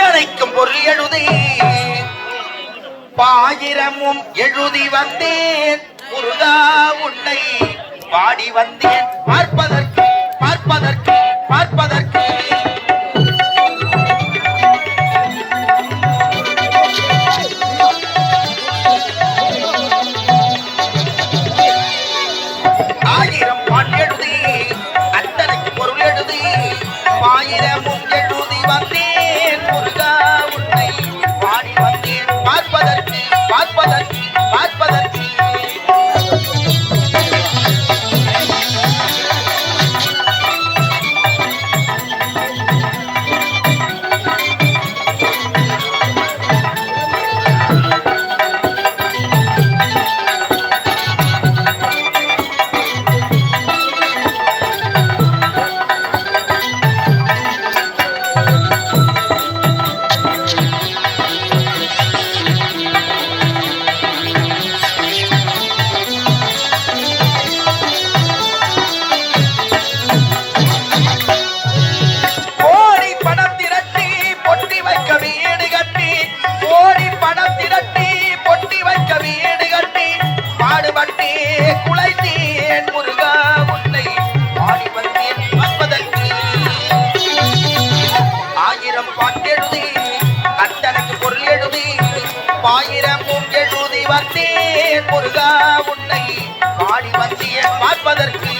அத்தனைக்கும் பொருள் எழுதி பாயிரமும் எழுதி வந்தேன் முருகா உன்னை பாடி வந்தேன் பார்ப்பதற்கு பார்ப்பதற்கு பார்ப்பதற்கு ஆயிரம் பாட்டு எழுதி அத்தனைக்கு பொருள் எழுதி ஆயிரமும் எழுதி வந்தேன் முருகா உன்னை பாடி வந்தேன் பார்ப்பதற்கு பார்ப்பதற்கு பார்ப்பதற்கு ஆயிரமும் எழுதி வந்தேன் முருகா உன்னை பாடி வந்தேன் பார்ப்பதற்கு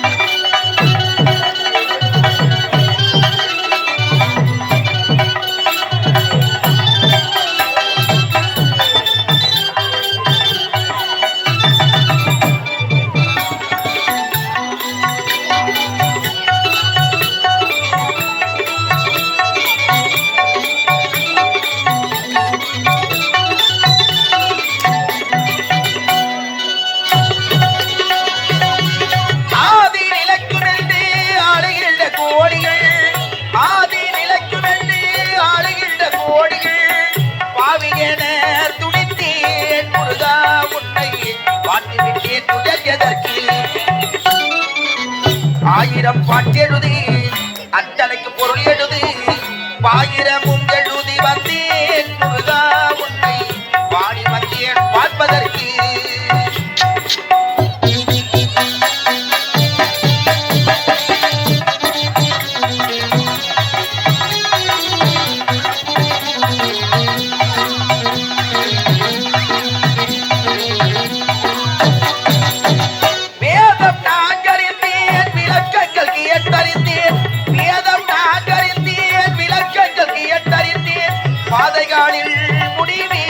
ஆயிரம் பாட்டெழுதி அத்தனைக்கு பொருள் எழுதி ஆயிரமும் எழுதி வந்தேன் முருகா உன்னை பாடி வந்தேன் பார்ப்பதற்கு பாதைகளில் முடிவே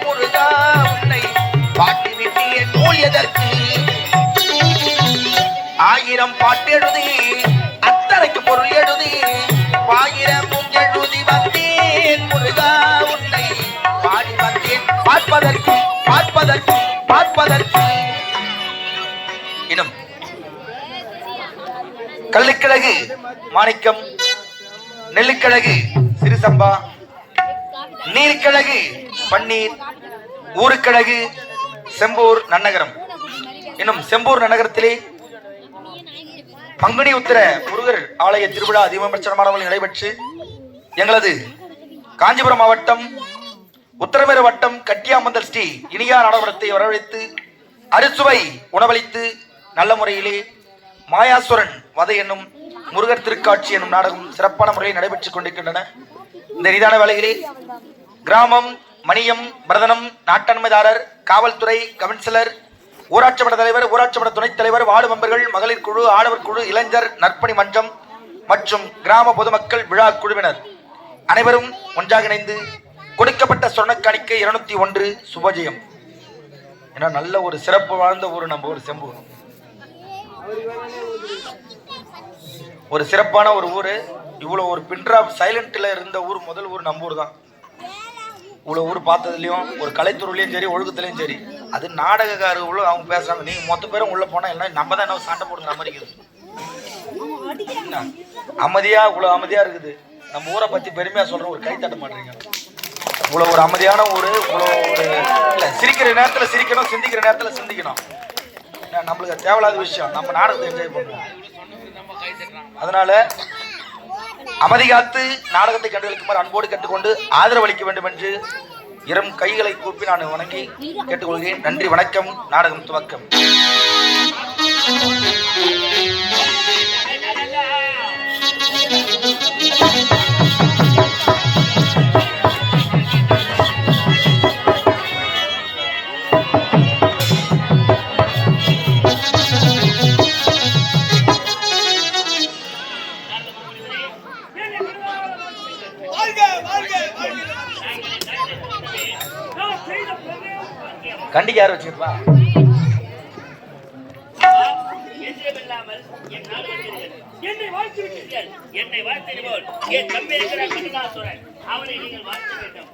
முருகா உன்னை பாட்டி விட்டிய நூல் எதற்கு ஆயிரம் பாட்டெழுதி அத்தனைக்கு பொருள் எழுதி ஆயிரமும் எழுதி வந்தேன் முருகா உன்னை பாடி வந்தேன் பார்ப்பதற்கு பார்ப்பதற்கு பார்ப்பதற்கு இன்னும் கள்ளிக்கிழகு மாணிக்கம் நெல்லிக்கிழகு சிறுசம்பா நீர்க்கிழகு பன்னீர் ஊருக்கிழகு செம்பூர் நன்னகரம் இன்னும் செம்பூர் நன்னகரத்திலே பங்குனி உத்திர முருகர் ஆலய திருவிழா அதிவிமர்சனமான முறையில் நடைபெற்று எங்களது காஞ்சிபுரம் மாவட்டம் உத்தரமேறு வட்டம் கட்டியாமந்தல் ஸ்ரீ இனியா நாடகத்தை வரவழைத்து அறுசுவை உணவளித்து நல்ல முறையிலே மாயாசுரன் வதை என்னும் முருகர் திருக்காட்சி என்னும் நாடகம் சிறப்பான முறையில் நடைபெற்றுக் கொண்டிருக்கின்றன. இந்த நிதான வேளையிலே கிராமம் மணியம் பிரதனம் நாட்டன்மைதாரர் காவல்துறை கவுன்சிலர் ஊராட்சி மன்ற தலைவர் ஊராட்சி மன்ற துணைத் தலைவர் வார்டு மெம்பர்கள் மகளிர் குழு ஆடவர் குழு இளைஞர் நற்பணி மன்றம் மற்றும் கிராம பொதுமக்கள் விழா குழுவினர் அனைவரும் ஒன்றாக இணைந்து கொடுக்கப்பட்ட சொர்ணக்காணிக்கை 201 சுபஜயம். ஏன்னா நல்ல ஒரு சிறப்பு வாழ்ந்த ஊர் நம்ம ஒரு செம்பூர், ஒரு சிறப்பான ஒரு ஊர். இவ்வளோ ஒரு பின்ட்ராப் சைலண்ட்ல இருந்த ஊர் முதல் ஊர் நம்ம ஊர் தான். இவ்வளோ ஊர் பார்த்ததுலையும் ஒரு கலைத்துறையிலையும் சரி ஒழுக்கத்துலையும் சரி அது நாடகக்காரர்களும் அவங்க பேசுறாங்க. நீங்க மொத்த பேரும் உள்ள போனா எல்லாம் நம்ம தான் என்ன சண்டை போடுற மாதிரி இருக்குது. அமைதியா இவ்வளவு அமைதியா இருக்குது. நம்ம ஊரை பத்தி பெருமையா சொல்ற ஒரு கை தட்ட மாட்டீங்க. இவ்வளவு ஒரு அமைதியான ஊரு, இவ்வளவு ஒரு இல்ல சிரிக்கிற சிரிக்கிற நேரத்துல சிரிக்கணும், சிந்திக்கிற நேரத்துல சிந்திக்கணும். நம்மளுக்கு தேவையில்லாத விஷயம், நம்ம நாடகத்தை என்ஜாய் பண்ணுவோம். அதனால அமைதி காத்து நாடகத்தை கண்டுகளிக்குமாறு அன்போடு கேட்டுக்கொண்டு ஆதரவளிக்க வேண்டும் என்று இரும் கைகளை கூப்பி நான் வணங்கி கேட்டுக்கொள்கிறேன். நன்றி, வணக்கம். நாடகம் துவக்கம். கண்டிக்கு யார் வச்சிருப்பா? என்னை வாழ்த்து போல் என் தம்பி இருக்கிற கண்ணதாசுரன் அவனை நீங்கள் வாழ்த்த வேண்டும்.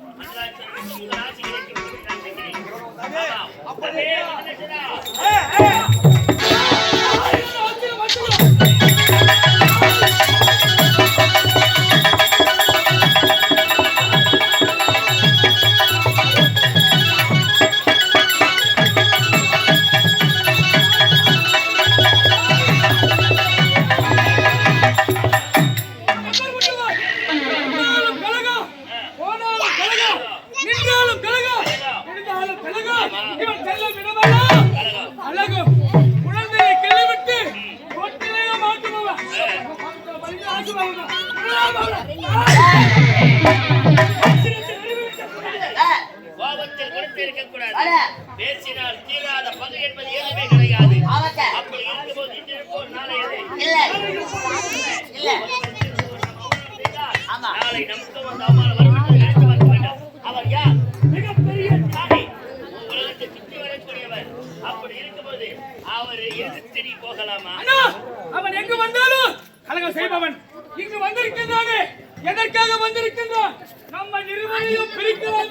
கோபத்தில் கொடுத்து இருக்கக்கூடாது. பேசினால் தீராத பகை என்பது எதுவுமே கிடையாது. அப்படி இருக்கும்போது நாளை நமக்கு வந்து அவமான வரும் நினைத்து பார்க்க வேண்டும். அவர் யார்? மிகப்பெரிய தானே உலகத்தை சுற்றி வரக்கூடியவர். அப்படி இருக்கும்போது அவர் எதிர்த்து நீ போகலாமா? அவன் எங்கு வந்தாலும் கலகம் செய்பவன். இங்கு வந்திருக்கின்றானே, எதற்காக வந்திருக்கின்றான்? நம்ம நிறுவனையும் பிரிக்கிறான்.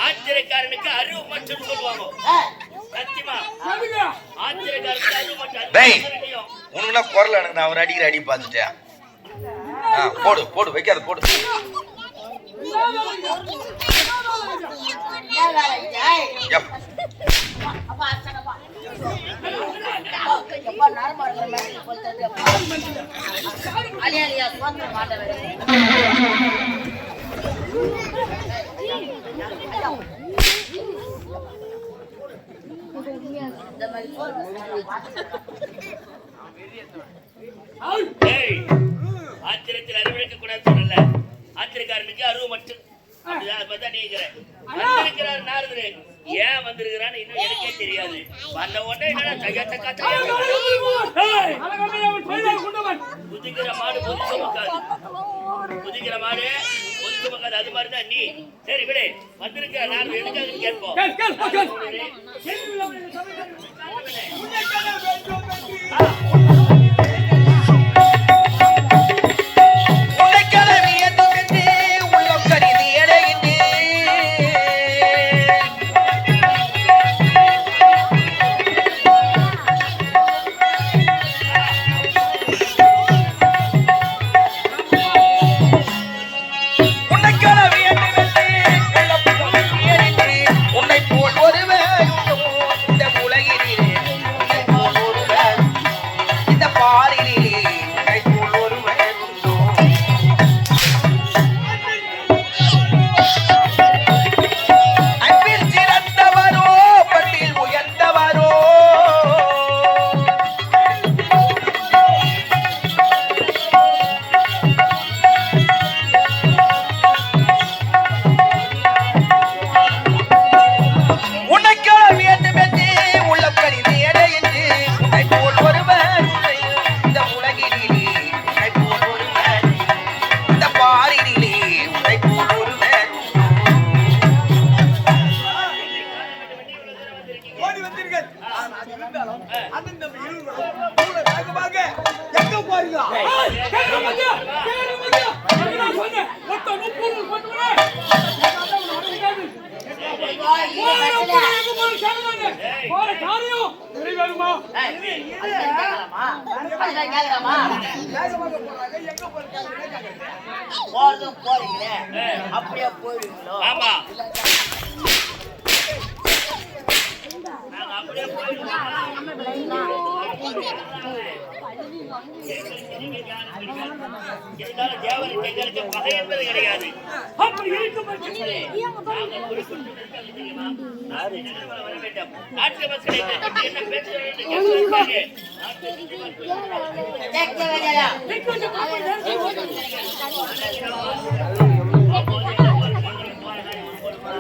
ஆச்சரியக்காரனுக்கு அறிவு மட்டும் சொல்லுவாங்க. சத்தியமா ஆச்சரியக்காரனுக்கு அறிவு மட்டும். உனக்குன்னா குரல் எனக்கு நான் அவர் அடிக்கிற அடி பார்த்துட்டேன். போடு போடு, வைக்காத போடு. ஆச்சரியத்தில் அறிவிக்க கூடாது சொல்லல. ஆச்சரியக்காரனுக்கு அறிவு மட்டும். வந்திருக்கிறார் நாரதரு. ஏன் வந்திருக்கிறான்னு இன்னும் எனக்கே தெரியாது. வந்த உடனே குதிக்கிற மாடு பொது சுமக்காது. குதிக்கிற மாடு பொது சுமக்காது. அது மாதிரிதான் நீ. சரி விடு. வந்திருக்கிற நாரதர் எதுக்காக கேட்போம். உன்னை போல் ஒருவர் இந்த உலகில் போற காரியம் நிறைவேறுமா? போறதும் போறீங்களே அப்படியே போயிருவீங்களோ? ஆமா நாங்க அப்படியே இருந்தாலும் தேவனுக்கு எங்களுக்கு பகை என்பது கிடையாது. அப்படி இருக்கும் பட்சத்திலே நாங்கள் குறிப்பிட்டு தெரியுமா? நாடு நிறுவனம் வர வேண்டும். நாட்டு மக்களை பற்றி என்ன பேசுகிறோம் என்று கேட்பதற்காக நாட்டு கேட்க வேண்டியதா?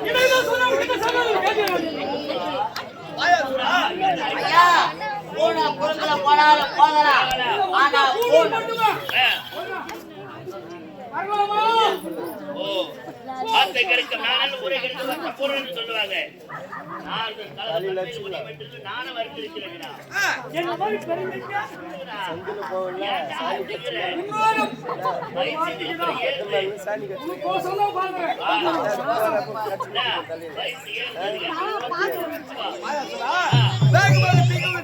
இதைதான் சொன்னவங்க சொன்னாலும் கேட்கிறாங்க. ஐயா பூனை குறுக்கல போனாலும் போதலாம். ஆனா கூடுதல் மட்டுமா? வரலாமா? ஓ வார்த்தை கிடைக்கும் நானும் உரை கிடைக்கும் பொருள் சொல்லுவாங்க. நானும் வருத்திருக்கிறேன். என்ன மாதிரி பெருமையா? உனக்கு சொல்ல பாக்குறேன்.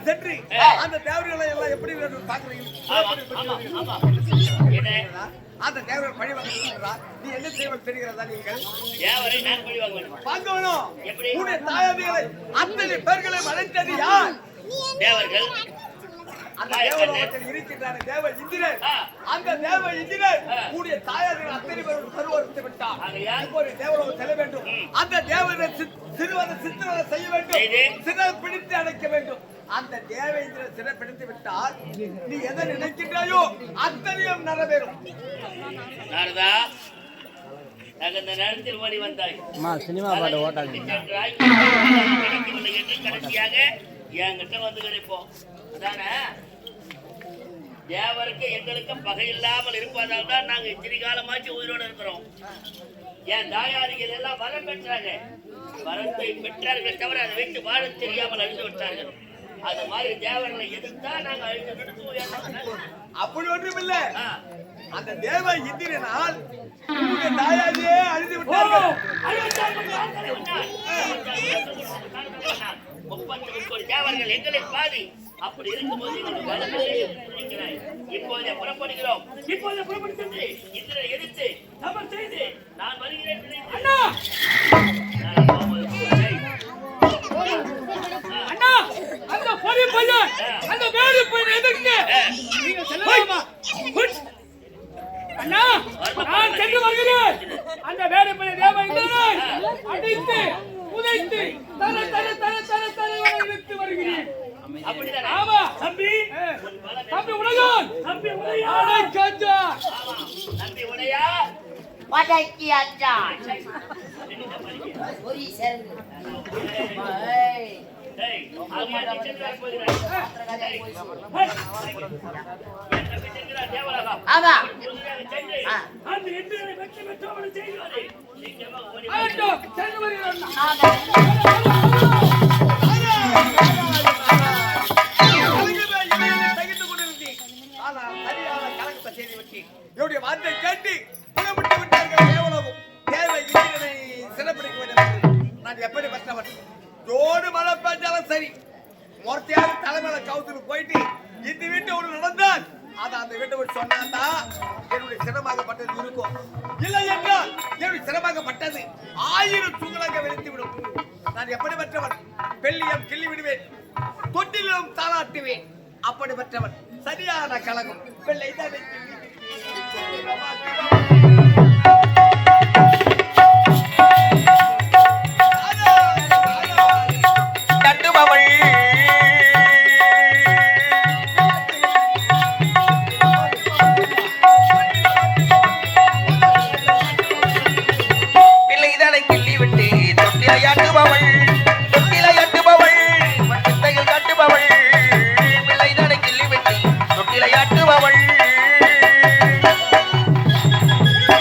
சென்று அந்த தேவர்களை எல்லாம் எப்படி பாக்குறீங்க? அந்த தேவர்கள் பழி வாங்குகிறார். நீ என்ன செய்வது தெரிகிறதா? நீங்கள் வாங்கணும். உன்னுடைய தாயாதிகளை அத்தனை பேர்களை வளைத்தது யார்? தேவர்கள் அந்த தேவலோகத்தில் இருக்கின்றான தேவ இந்திரன். அந்த தேவ இந்திரன் உன்னுடைய தாயாதிகள் அத்தனை பேரும் கருவறுத்து விட்டார். இப்போது தேவலோகம் செல்ல வேண்டும். அந்த தேவனை சிறுவனை சித்திரவதை செய்ய வேண்டும். சிறை பிடித்து அடைக்க வேண்டும். அந்த தேவேந்திர சிறை பிடித்து விட்டால் நீ எதை நினைக்கின்றாயோ அத்தனையும் நிறைவேறும். நாரதா தகுந்த நேரத்தில் ஓடி வந்தாய். சினிமா பாட்டு ஓட்டாங்க. கடைசியாக என்கிட்ட வந்து கிடைப்போம். அதானே தேவருக்கு எங்களுக்கு பகை இல்லாமல் இருப்பதால் தான் நாங்க இத்தனை காலமாச்சு உயிரோடு இருக்கிறோம். என் தாயாரிகள் எல்லாம் வரம் பெற்றாங்க. வரத்தை பெற்றார்கள் தவிர அதை வைத்து வாழ தெரியாமல் அழிந்து விட்டார்கள். அது மாதிரி தேவர்களை எதிர்த்தா நாங்க அழிந்து அப்படி ஒன்றும் இல்ல. அந்த தேவ இந்திரனால் தாயாரியே அழிந்து விட்டார்கள். 30 தேவர்கள் எங்களை பாதி. அப்படி இருக்கும்போது இப்போதே புறப்படுகிறோம். இப்போதே புறப்படுத்தி இந்திரனை எதிர்த்து தவறு செய்து நான் வருகிறேன். அண்ணா அண்ணா அந்த பொறி பையன் அந்த வேறு பையன் எதற்கு நீங்க செல்லலாமா? அண்ணா நான் சென்று வருகிறேன். அந்த வேறு பையன் தேவ இந்திரனை அடித்து உதைத்து தர தர தர தர தர இழுத்து வருகிறேன். அப்படிதான். ஆமா தம்பி. தம்பி உலகம் தம்பி உலகம் அடைக்காஞ்சா தம்பி உடையா படைக்கி அச்சா ஒரு சேர்ந்து டேய் ஆமா சென்றாய் போகிறாய். தேவராக ஆமா அந்த இந்திரனை வெற்றி பெற்றவனை செய்வாரே. சீக்கிரமாக ஓடி ஆட்டம் சென்று வருகிறேன். என்னுடைய வார்த்தை கேட்டு புறப்பட்டு விட்டார்கள் தேவலோகம். தேவ இந்திரனை சிறப்பிடிக்க வேண்டும். நான் எப்படி பெற்றவன்? ஜோடு மழை பெஞ்சாலும் சரி, மூர்த்தியாக தலைமையில கவுத்துக்கு போயிட்டு இந்த வீட்டை ஒன்று நடந்தால் அதை அந்த வீட்டை விட்டு சொன்னா என்னுடைய சிரமமாகப்பட்டது இருக்கும். இல்லை என்றால் என்னுடைய சிரமமாகப்பட்டது 1000 தூங்கலாக வெடித்து விடும். நான் எப்படி பெற்றவன்? பெல்லியம் கிள்ளி விடுவேன், தொட்டிலும் தாளாட்டுவேன். அப்படி பெற்றவன். சரியான கலகம். பிள்ளை தான் தட்டுபவள் பிள்ளைதனை கிள்ளி விட்டு தொட்டிலையாட்டுபவள்